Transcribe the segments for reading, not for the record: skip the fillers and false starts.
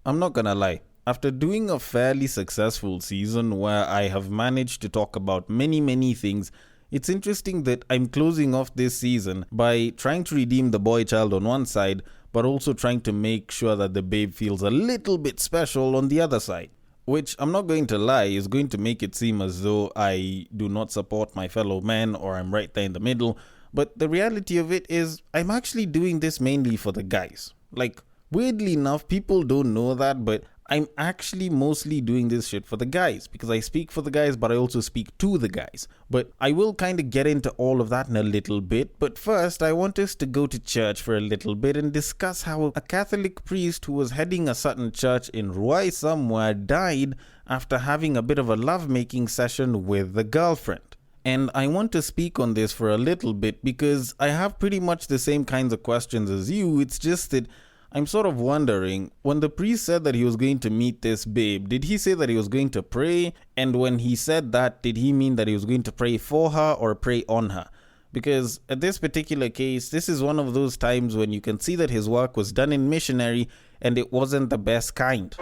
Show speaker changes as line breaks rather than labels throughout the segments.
I'm not gonna lie. After doing a fairly successful season where I have managed to talk about many things, it's interesting that I'm closing off this season by trying to redeem the boy child on one side, but also trying to make sure that the babe feels a little bit special on the other side. Which, I'm not going to lie, is going to make it seem as though I do not support my fellow men or I'm right there in the middle. But the reality of it is, I'm actually doing this mainly for the guys. Like, weirdly enough, people don't know that, but I'm actually mostly doing this shit for the guys because I speak for the guys, but I also speak to the guys. But I will kind of get into all of that in a little bit. But first, I want us to go to church for a little bit and discuss how a Catholic priest who was heading a certain church in Ruai somewhere died after having a bit of a lovemaking session with the girlfriend. And I want to speak on this for a little bit because I have pretty much the same kinds of questions as you. It's just that I'm sort of wondering, when the priest said that he was going to meet this babe, did he say that he was going to pray? And when he said that, did he mean that he was going to pray for her or pray on her? Because at this particular case, this is one of those times when you can see that his work was done in missionary and it wasn't the best kind.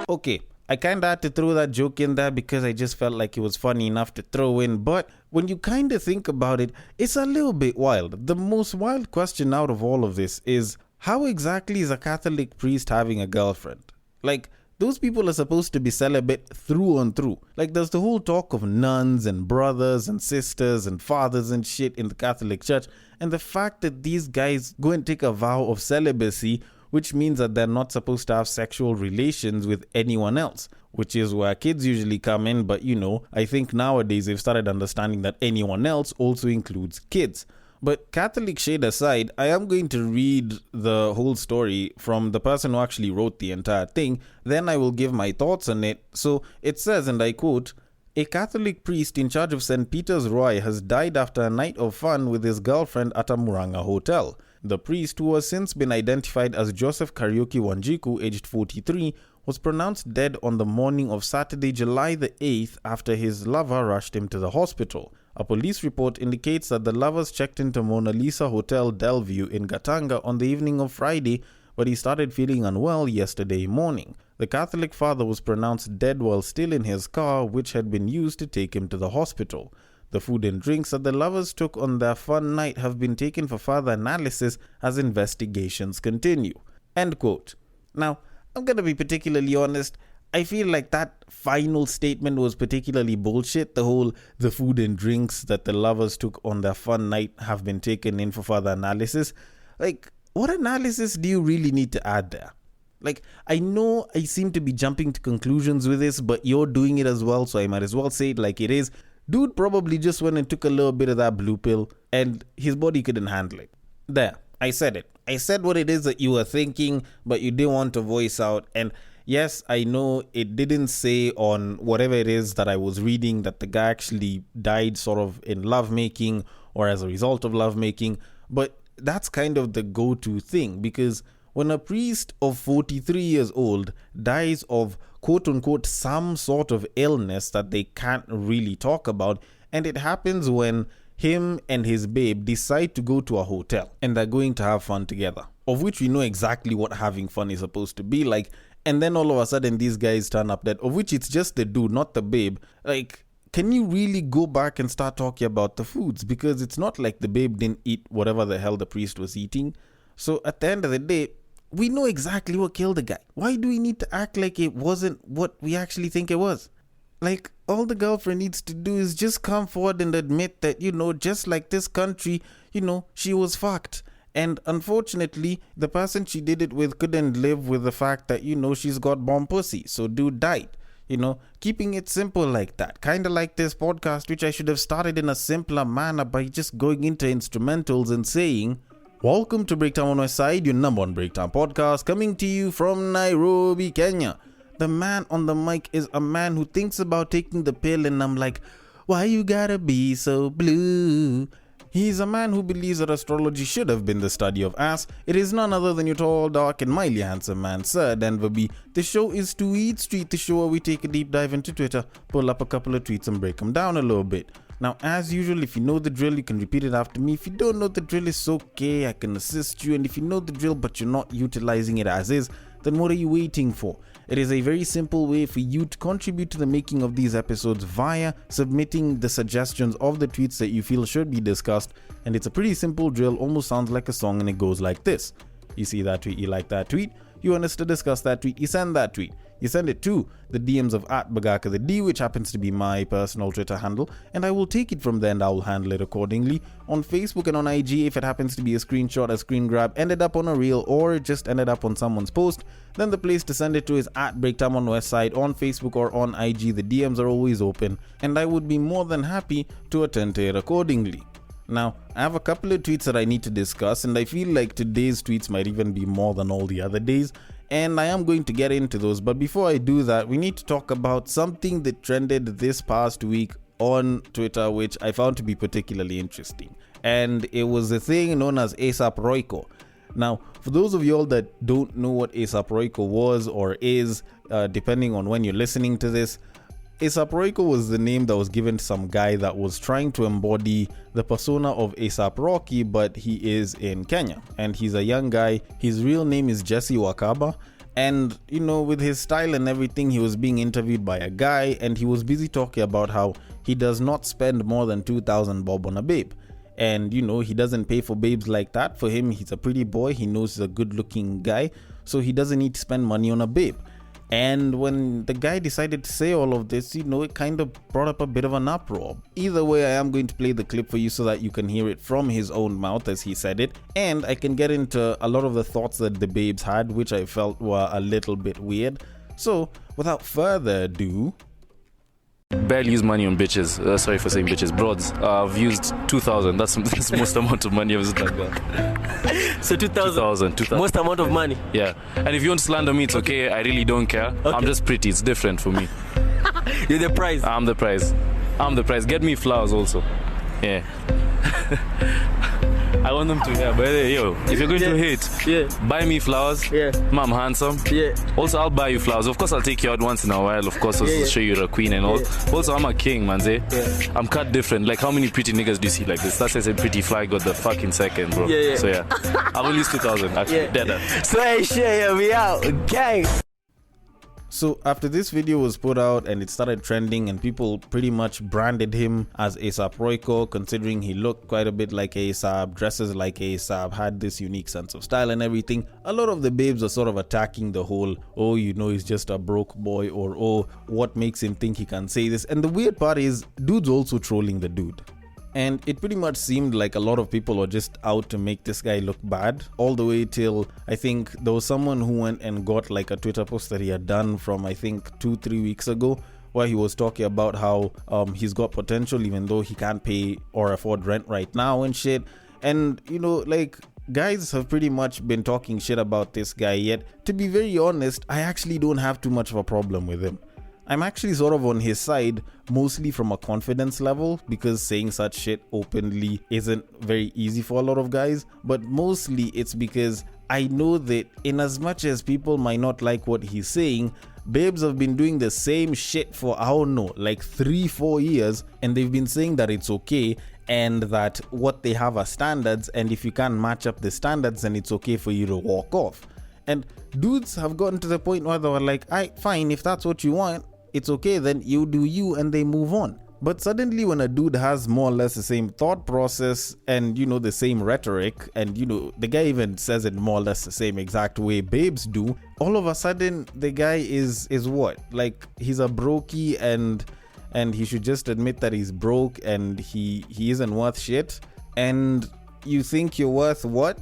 Okay, I kinda had to throw that joke in there because I just felt like it was funny enough to throw in, but when you kinda think about it, it's a little bit wild. The most wild question out of all of this is, how exactly is a Catholic priest having a girlfriend? Like, those people are supposed to be celibate through and through. Like, there's the whole talk of nuns and brothers and sisters and fathers and shit in the Catholic Church, and the fact that these guys go and take a vow of celibacy, which means that they're not supposed to have sexual relations with anyone else, which is where kids usually come in. But I think nowadays they've started understanding that anyone else also includes kids. But Catholic shade aside, I am going to read the whole story from the person who actually wrote the entire thing. Then I will give my thoughts on it. So it says, and I quote, "A Catholic priest in charge of St. Peter's Roy has died after a night of fun with his girlfriend at a Muranga hotel. The priest, who has since been identified as Joseph Kariuki Wanjiku, aged 43, was pronounced dead on the morning of Saturday, July the 8th, after his lover rushed him to the hospital. A police report indicates that the lovers checked into Mona Lisa Hotel Delview in Gatanga on the evening of Friday, but he started feeling unwell yesterday morning. The Catholic father was pronounced dead while still in his car, which had been used to take him to the hospital. The food and drinks that the lovers took on their fun night have been taken for further analysis as investigations continue." End quote. Now, I'm going to be particularly honest. I feel like that final statement was particularly bullshit. The food and drinks that the lovers took on their fun night have been taken in for further analysis. Like, what analysis do you really need to add there? Like, I know I seem to be jumping to conclusions with this, but you're doing it as well, so I might as well say it like it is. Dude probably just went and took a little bit of that blue pill and his body couldn't handle it. There, I said it. I said what it is that you were thinking, but you didn't want to voice out. And yes, I know it didn't say on whatever it is that I was reading that the guy actually died sort of in lovemaking or as a result of lovemaking, but that's kind of the go-to thing, because when a priest of 43 years old dies of quote-unquote some sort of illness that they can't really talk about, and it happens when him and his babe decide to go to a hotel and they're going to have fun together, of which we know exactly what having fun is supposed to be like, and then all of a sudden these guys turn up dead, of which it's just the dude, not the babe. Like, can you really go back and start talking about the foods? Because it's not like the babe didn't eat whatever the hell the priest was eating. So at the end of the day, we know exactly what killed the guy. Why do we need to act like it wasn't what we actually think it was? Like, all the girlfriend needs to do is just come forward and admit that, just like this country, she was fucked. And unfortunately, the person she did it with couldn't live with the fact that, she's got bomb pussy. So dude died. Keeping it simple like that. Kind of like this podcast, which I should have started in a simpler manner by just going into instrumentals and saying, "Welcome to Breakdown on My Side, your number one breakdown podcast, coming to you from Nairobi, Kenya." The man on the mic is a man who thinks about taking the pill, and I'm like, why you gotta be so blue? He's a man who believes that astrology should have been the study of ass. It is none other than your tall, dark, and mildly handsome man, Sir Denver B. The show is To Eat Street, the show where we take a deep dive into Twitter, pull up a couple of tweets, and break them down a little bit. Now, as usual, if you know the drill, you can repeat it after me. If you don't know the drill, it's okay, I can assist you. And if you know the drill but you're not utilizing it as is, then what are you waiting for? It is a very simple way for you to contribute to the making of these episodes via submitting the suggestions of the tweets that you feel should be discussed. And it's a pretty simple drill, almost sounds like a song, and it goes like this. You see that tweet, you like that tweet, you want us to discuss that tweet, you send that tweet. You send it to the DMs of @BagakaTheD, which happens to be my personal Twitter handle, and I will take it from there and I will handle it accordingly. On Facebook and on IG, if it happens to be a screenshot, a screen grab, ended up on a reel, or it just ended up on someone's post, then the place to send it to is @BreakTimeOnWestside on Facebook or on IG. The DMs are always open, and I would be more than happy to attend to it accordingly. Now, I have a couple of tweets that I need to discuss, and I feel like today's tweets might even be more than all the other days, and I am going to get into those. But before I do that, we need to talk about something that trended this past week on Twitter, which I found to be particularly interesting. And it was a thing known as ASAP Royco. Now, for those of y'all that don't know what ASAP Royco was or is, depending on when you're listening to this, ASAP Royco was the name that was given to some guy that was trying to embody the persona of ASAP Rocky, but he is in Kenya and he's a young guy. His real name is Jesse Wakaba, and you know, with his style and everything, he was being interviewed by a guy and he was busy talking about how he does not spend more than 2,000 bob on a babe. And you know, he doesn't pay for babes like that. For him, he's a pretty boy, he knows he's a good looking guy, so he doesn't need to spend money on a babe. And when the guy decided to say all of this, you know, it kind of brought up a bit of an uproar. Either way, I am going to play the clip for you so that you can hear it from his own mouth as he said it. And I can get into a lot of the thoughts that the babes had, which I felt were a little bit weird. So, without further ado...
Barely use money on bitches. Sorry for saying bitches. Broads. I've used 2,000. That's the most amount of money I've used like that.
So 2,000. Most amount of money.
Yeah. And if you want to slander me, it's okay. I really don't care. Okay. I'm just pretty. It's different for me.
You're the prize.
I'm the prize. Get me flowers also. Yeah. I want them to hear. But yo, if you're going to hate, buy me flowers.
Yeah.
I'm handsome.
Yeah.
Also, I'll buy you flowers. Of course, I'll take you out once in a while. Of course, to show you're a queen and all. Yeah. Also, I'm a king, man.
Yeah.
I'm cut different. Like, how many pretty niggas do you see like this? That's why I said pretty fly got the fucking second, bro.
Yeah.
So yeah, I've only used 2,000 actually.
Yeah.
Dead.
So hey, shit, we out, gang.
So after this video was put out and it started trending and people pretty much branded him as ASAP Royco, considering he looked quite a bit like ASAP, dresses like ASAP, had this unique sense of style and everything, a lot of the babes are sort of attacking the whole, oh, you know, he's just a broke boy, or oh, what makes him think he can say this. And the weird part is, dude's also trolling the dude. And it pretty much seemed like a lot of people were just out to make this guy look bad, all the way till I think there was someone who went and got like a Twitter post that he had done from I think 2-3 weeks ago, where he was talking about how he's got potential even though he can't pay or afford rent right now and shit. And you know, like, guys have pretty much been talking shit about this guy, yet to be very honest, I actually don't have too much of a problem with him. I'm actually sort of on his side, mostly from a confidence level, because saying such shit openly isn't very easy for a lot of guys, but mostly it's because I know that in as much as people might not like what he's saying, babes have been doing the same shit for, I don't know, like 3-4 years, and they've been saying that it's okay and that what they have are standards, and if you can't match up the standards, then it's okay for you to walk off. And dudes have gotten to the point where they were like, fine, if that's what you want, it's okay, then you do you, and they move on. But suddenly when a dude has more or less the same thought process and, you know, the same rhetoric, and, you know, the guy even says it more or less the same exact way babes do, all of a sudden the guy is what? Like, he's a brokey and he should just admit that he's broke and he isn't worth shit. And you think you're worth what?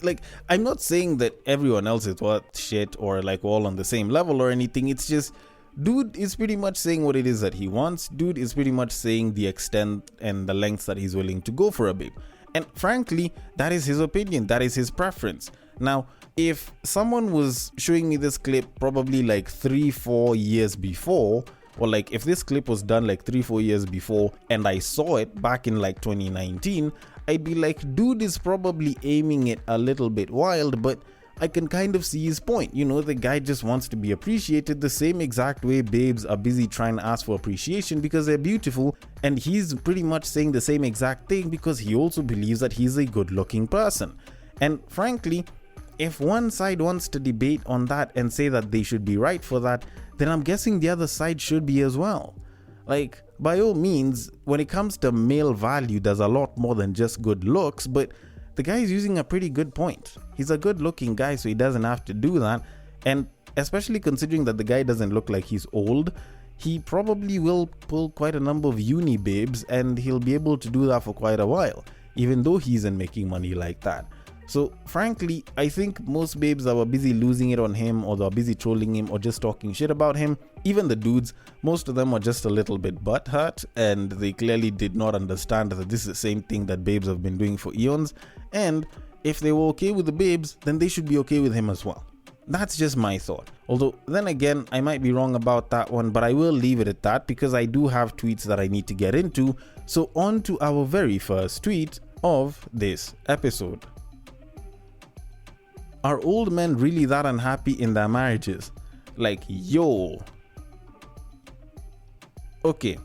Like, I'm not saying that everyone else is worth shit or like all on the same level or anything. It's just, dude is pretty much saying what it is that he wants. Dude is pretty much saying the extent and the lengths that he's willing to go for a babe. And frankly, that is his opinion. That is his preference. Now, if someone was showing me this clip probably like 3-4 years before, or like if this clip was done like 3-4 years before and I saw it back in like 2019, I'd be like, dude is probably aiming it a little bit wild, but I can kind of see his point. You know, the guy just wants to be appreciated the same exact way babes are busy trying to ask for appreciation because they're beautiful, and he's pretty much saying the same exact thing because he also believes that he's a good looking person. And frankly, if one side wants to debate on that and say that they should be right for that, then I'm guessing the other side should be as well. Like, by all means, when it comes to male value, there's a lot more than just good looks, but the guy is using a pretty good point. He's a good looking guy, so he doesn't have to do that. And especially considering that the guy doesn't look like he's old, he probably will pull quite a number of uni babes, and he'll be able to do that for quite a while, even though he isn't making money like that. So frankly, I think most babes that were busy losing it on him, or they were busy trolling him, or just talking shit about him, even the dudes, most of them were just a little bit butthurt, and they clearly did not understand that this is the same thing that babes have been doing for eons. And if they were okay with the babes, then they should be okay with him as well. That's just my thought. Although, then again, I might be wrong about that one, but I will leave it at that because I do have tweets that I need to get into. So on to our very first tweet of this episode. Are old men really that unhappy in their marriages? Like, yo. Okay,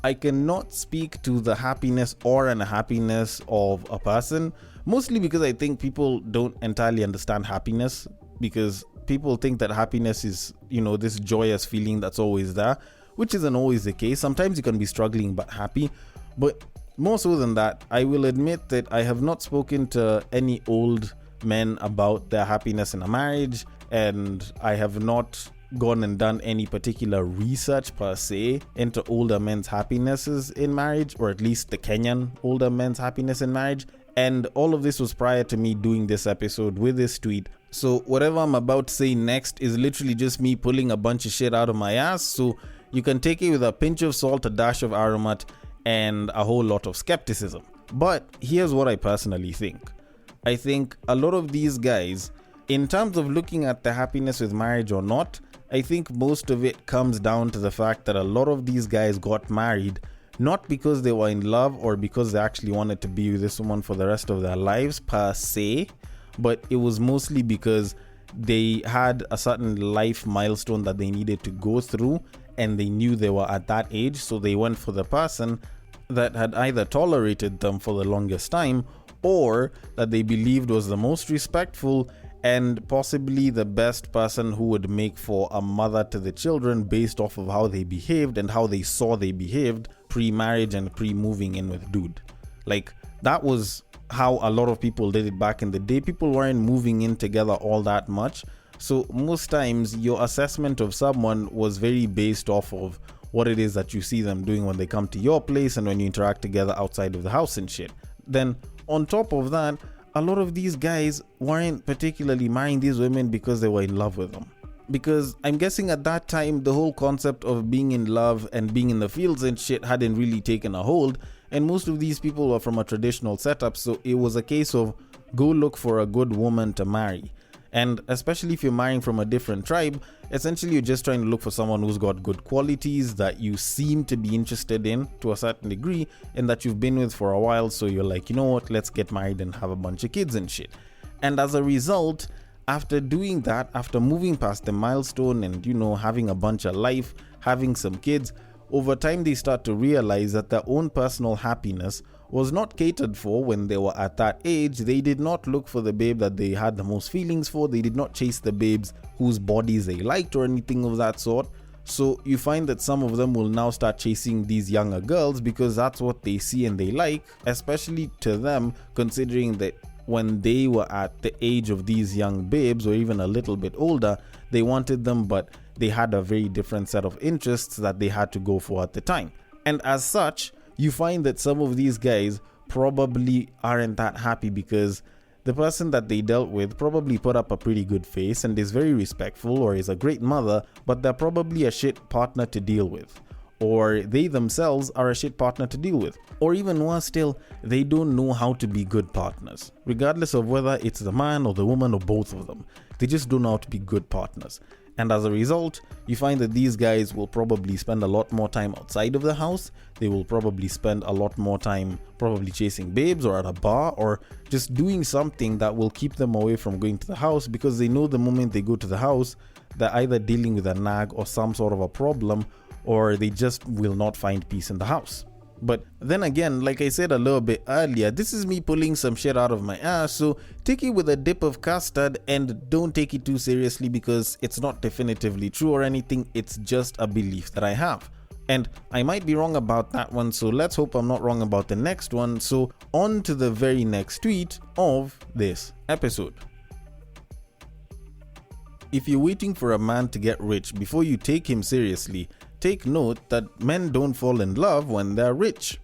I cannot speak to the happiness or unhappiness of a person, mostly because I think people don't entirely understand happiness, because people think that happiness is, you know, this joyous feeling that's always there, which isn't always the case. Sometimes you can be struggling but happy, but more so than that, I will admit that I have not spoken to any old men about their happiness in a marriage, and I have not gone and done any particular research per se into older men's happinesses in marriage, or at least the Kenyan older men's happiness in marriage. And all of this was prior to me doing this episode with this tweet. So whatever I'm about to say next is literally just me pulling a bunch of shit out of my ass. So you can take it with a pinch of salt, a dash of aromat, and a whole lot of skepticism. But here's what I personally think. I think a lot of these guys, in terms of looking at the happiness with marriage or not, I think most of it comes down to the fact that a lot of these guys got married not because they were in love or because they actually wanted to be with this woman for the rest of their lives per se, but it was mostly because they had a certain life milestone that they needed to go through, and they knew they were at that age, so they went for the person that had either tolerated them for the longest time, or that they believed was the most respectful and possibly the best person who would make for a mother to the children based off of how they behaved and how they saw they behaved pre-marriage and pre-moving in with dude. Like, that was how a lot of people did it back in the day. People weren't moving in together all that much, so most times your assessment of someone was very based off of what it is that you see them doing when they come to your place and when you interact together outside of the house and shit. Then on top of that, a lot of these guys weren't particularly marrying these women because they were in love with them. Because I'm guessing at that time, the whole concept of being in love and being in the fields and shit hadn't really taken a hold. And most of these people were from a traditional setup. So it was a case of go look for a good woman to marry. And especially if you're marrying from a different tribe, essentially you're just trying to look for someone who's got good qualities that you seem to be interested in to a certain degree and that you've been with for a while. So you're like, you know what, let's get married and have a bunch of kids and shit. And as a result, after doing that, after moving past the milestone and, you know, having a bunch of life, having some kids, over time they start to realize that their own personal happiness was not catered for when they were at that age. They did not look for the babe that they had the most feelings for. They did not chase the babes whose bodies they liked or anything of that sort. So you find that some of them will now start chasing these younger girls because that's what they see and they like, especially to them, considering that when they were at the age of these young babes or even a little bit older, they wanted them, but they had a very different set of interests that they had to go for at the time. And as such, you find that some of these guys probably aren't that happy because the person that they dealt with probably put up a pretty good face and is very respectful or is a great mother, but they're probably a shit partner to deal with. Or they themselves are a shit partner to deal with. Or even worse still, they don't know how to be good partners. Regardless of whether it's the man or the woman or both of them. They just don't know how to be good partners. And as a result, you find that these guys will probably spend a lot more time outside of the house. They will probably spend a lot more time probably chasing babes or at a bar or just doing something that will keep them away from going to the house, because they know the moment they go to the house, they're either dealing with a nag or some sort of a problem, or they just will not find peace in the house. But then again, like I said a little bit earlier, this is me pulling some shit out of my ass, so take it with a dip of custard and don't take it too seriously, because it's not definitively true or anything. It's just a belief that I have. And I might be wrong about that one, so let's hope I'm not wrong about the next one. So on to the very next tweet of this episode. If you're waiting for a man to get rich before you take him seriously, take note that men don't fall in love when they're rich.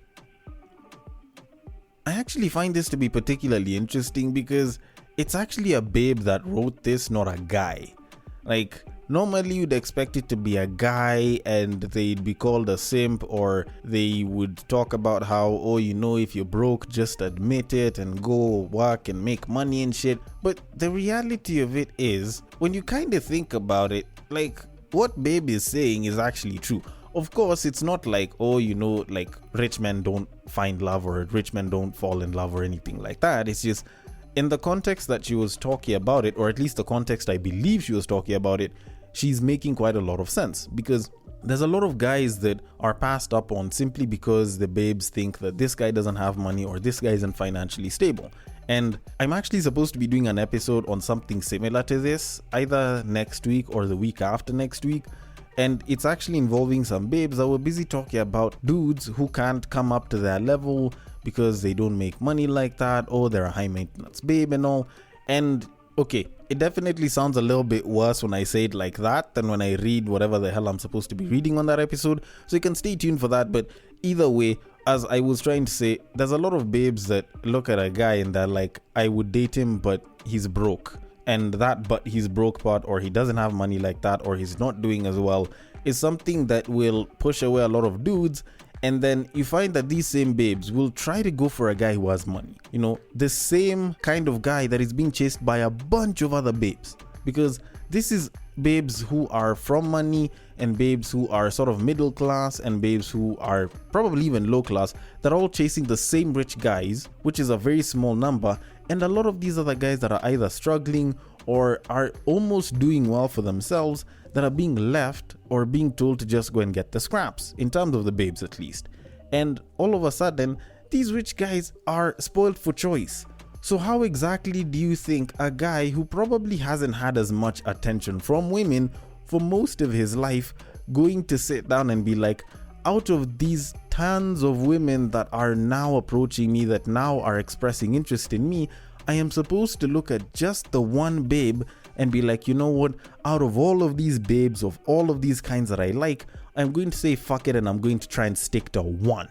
I actually find this to be particularly interesting because it's actually a babe that wrote this, not a guy. Like, normally you'd expect it to be a guy and they'd be called a simp, or they would talk about how, oh, you know, if you're broke, just admit it and go work and make money and shit. But the reality of it is, when you kind of think about it, like, what babe is saying is actually true. Of course, it's not like, oh, you know, like rich men don't find love or rich men don't fall in love or anything like that. It's just in the context that she was talking about it, or at least the context I believe she was talking about it, she's making quite a lot of sense, because there's a lot of guys that are passed up on simply because the babes think that this guy doesn't have money or this guy isn't financially stable. And I'm actually supposed to be doing an episode on something similar to this, either next week or the week after next week. And it's actually involving some babes that were busy talking about dudes who can't come up to their level because they don't make money like that, or they're a high maintenance babe and all. And okay, it definitely sounds a little bit worse when I say it like that than when I read whatever the hell I'm supposed to be reading on that episode. So you can stay tuned for that. But either way, as I was trying to say, there's a lot of babes that look at a guy and they're like, I would date him, but he's broke. And that but he's broke part, or he doesn't have money like that, or he's not doing as well, is something that will push away a lot of dudes. And then you find that these same babes will try to go for a guy who has money. You know, the same kind of guy that is being chased by a bunch of other babes. Because this is babes who are from money, and babes who are sort of middle class, and babes who are probably even low class, that are all chasing the same rich guys, which is a very small number. And a lot of these other guys that are either struggling or are almost doing well for themselves, that are being left or being told to just go and get the scraps, in terms of the babes at least. And all of a sudden, these rich guys are spoiled for choice. So how exactly do you think a guy who probably hasn't had as much attention from women for most of his life going to sit down and be like, out of these tons of women that are now approaching me, that now are expressing interest in me, I am supposed to look at just the one babe and be like, you know what, out of all of these babes, of all of these kinds that I like, I'm going to say fuck it and I'm going to try and stick to one.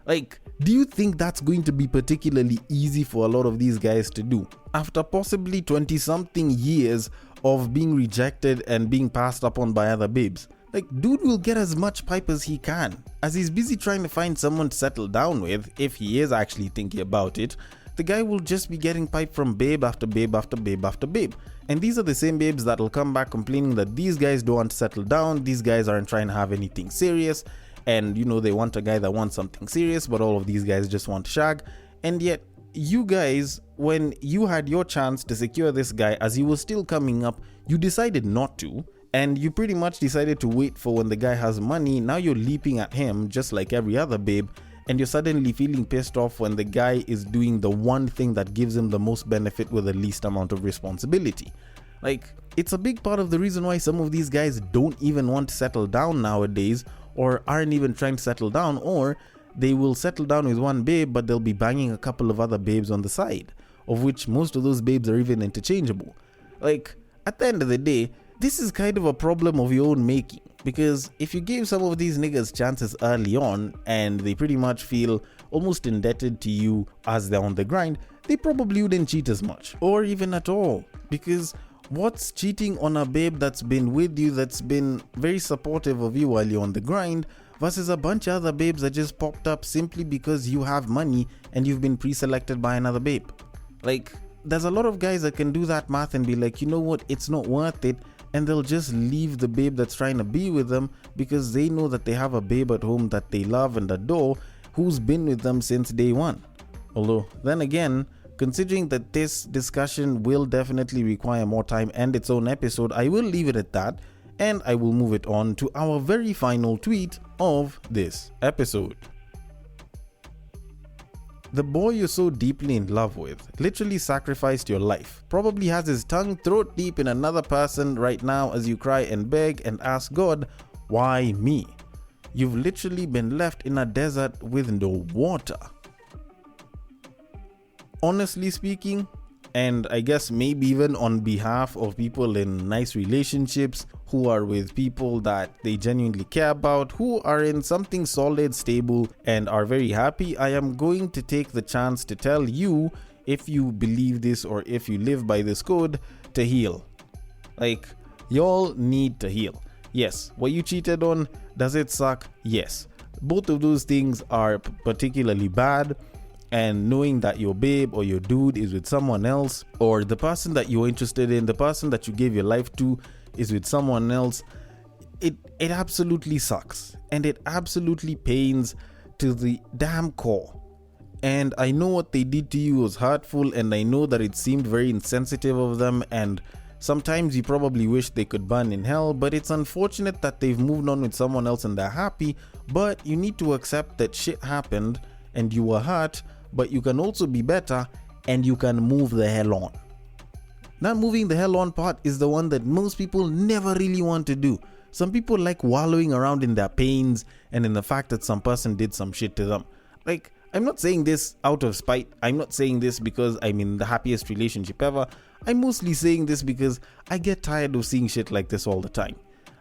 Like, do you think that's going to be particularly easy for a lot of these guys to do? After possibly 20 something years of being rejected and being passed upon by other babes. Like, dude will get as much pipe as he can, as he's busy trying to find someone to settle down with. If he is actually thinking about it, the guy will just be getting pipe from babe after babe after babe after babe. And these are the same babes that will come back complaining that these guys don't want to settle down, these guys aren't trying to have anything serious, and you know, they want a guy that wants something serious, but all of these guys just want to shag. And yet, you guys, when you had your chance to secure this guy as he was still coming up, you decided not to. And you pretty much decided to wait for when the guy has money. Now you're leaping at him just like every other babe, and you're suddenly feeling pissed off when the guy is doing the one thing that gives him the most benefit with the least amount of responsibility. Like, it's a big part of the reason why some of these guys don't even want to settle down nowadays, or aren't even trying to settle down, or they will settle down with one babe, but they'll be banging a couple of other babes on the side, of which most of those babes are even interchangeable. Like, at the end of the day, this is kind of a problem of your own making, because if you gave some of these niggas chances early on and they pretty much feel almost indebted to you as they're on the grind, they probably wouldn't cheat as much, or even at all. Because what's cheating on a babe that's been with you, that's been very supportive of you while you're on the grind, versus a bunch of other babes that just popped up simply because you have money and you've been pre-selected by another babe? Like, there's a lot of guys that can do that math and be like, you know what, it's not worth it, and they'll just leave the babe that's trying to be with them because they know that they have a babe at home that they love and adore who's been with them since day one. Although, then again, considering that this discussion will definitely require more time and its own episode, I will leave it at that, and I will move it on to our very final tweet of this episode. The boy you're so deeply in love with literally sacrificed your life, probably has his tongue throat deep in another person right now as you cry and beg and ask God, why me? You've literally been left in a desert with no water. Honestly speaking, and I guess maybe even on behalf of people in nice relationships who are with people that they genuinely care about, who are in something solid, stable, and are very happy, I am going to take the chance to tell you, if you believe this or if you live by this code, to heal. Like, y'all need to heal. Yes, were you cheated on? Does it suck? Yes. Both of those things are particularly bad. And knowing that your babe or your dude is with someone else, or the person that you're interested in, the person that you gave your life to is with someone else, it absolutely sucks. And it absolutely pains to the damn core. And I know what they did to you was hurtful, and I know that it seemed very insensitive of them, and sometimes you probably wish they could burn in hell, but it's unfortunate that they've moved on with someone else and they're happy. But you need to accept that shit happened and you were hurt, but you can also be better and you can move the hell on. That moving the hell on part is the one that most people never really want to do. Some people like wallowing around in their pains and in the fact that some person did some shit to them. Like, I'm not saying this out of spite. I'm not saying this because I'm in the happiest relationship ever. I'm mostly saying this because I get tired of seeing shit like this all the time.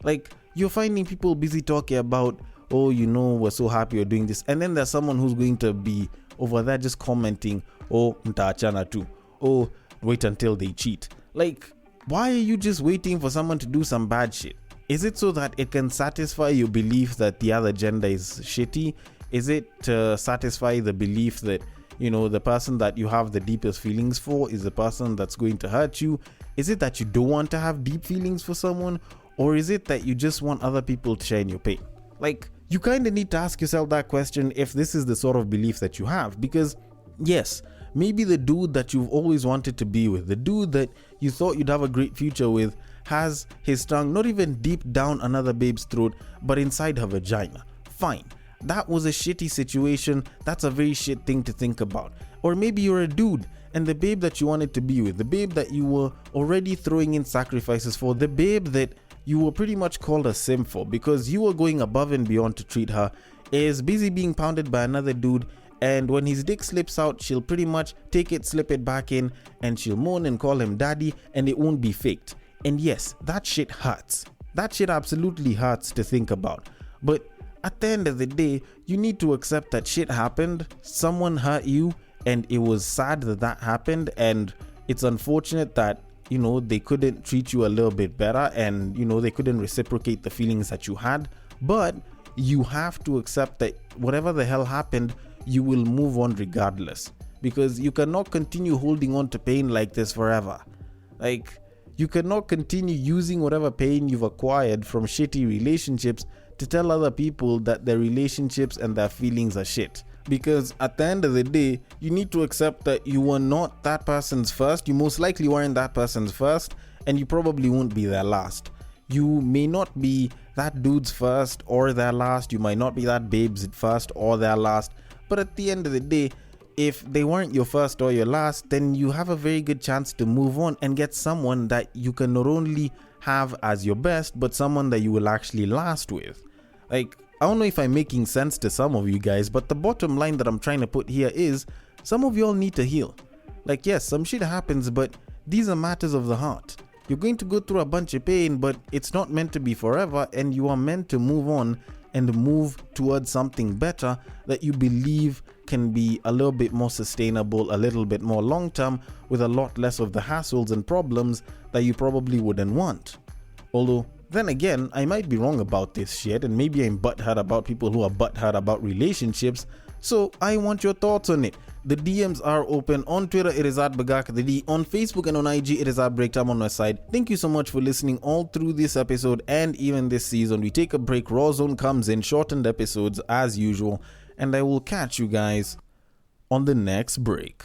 Like, you're finding people busy talking about, oh, you know, we're so happy you're doing this. And then there's someone who's going to be over there just commenting, oh, mtaachana tu. Oh, wait until they cheat. Like, why are you just waiting for someone to do some bad shit? Is it so that it can satisfy your belief that the other gender is shitty? Is it to satisfy the belief that, you know, the person that you have the deepest feelings for is the person that's going to hurt you? Is it that you don't want to have deep feelings for someone? Or is it that you just want other people to share in your pain? Like, you kind of need to ask yourself that question if this is the sort of belief that you have. Because, yes, maybe the dude that you've always wanted to be with, the dude that you thought you'd have a great future with, has his tongue not even deep down another babe's throat, but inside her vagina. Fine. That was a shitty situation. That's a very shit thing to think about. Or maybe you're a dude and the babe that you wanted to be with, the babe that you were already throwing in sacrifices for, the babe that you were pretty much called a simp for because you were going above and beyond to treat her, is busy being pounded by another dude, and when his dick slips out, she'll pretty much take it, slip it back in, and she'll moan and call him daddy, and it won't be faked. And yes, that shit hurts. That shit absolutely hurts to think about. But at the end of the day, you need to accept that shit happened, someone hurt you, and it was sad that that happened, and it's unfortunate that, you know, they couldn't treat you a little bit better, and, you know, they couldn't reciprocate the feelings that you had. But you have to accept that whatever the hell happened, you will move on regardless, because you cannot continue holding on to pain like this forever. Like, you cannot continue using whatever pain you've acquired from shitty relationships to tell other people that their relationships and their feelings are shit. Because at the end of the day, you need to accept that you were not that person's first. You most likely weren't that person's first, and you probably won't be their last. You may not be that dude's first or their last. You might not be that babe's first or their last. But at the end of the day, if they weren't your first or your last, then you have a very good chance to move on and get someone that you can not only have as your best, but someone that you will actually last with. Like, I don't know if I'm making sense to some of you guys, but the bottom line that I'm trying to put here is some of y'all need to heal. Like, yes, some shit happens, but these are matters of the heart. You're going to go through a bunch of pain, but it's not meant to be forever, and you are meant to move on and move towards something better that you believe can be a little bit more sustainable, a little bit more long-term, with a lot less of the hassles and problems that you probably wouldn't want. Although, then again, I might be wrong about this shit, and maybe I'm butthurt about people who are butthurt about relationships, So I want your thoughts on it. The DMs are open. On Twitter, it is at Bagakadidi. On Facebook and on IG, it is at Breaktime on my side. Thank you so much for listening all through this episode and even this season. We take a break. Raw Zone comes in, shortened episodes as usual. And I will catch you guys on the next break.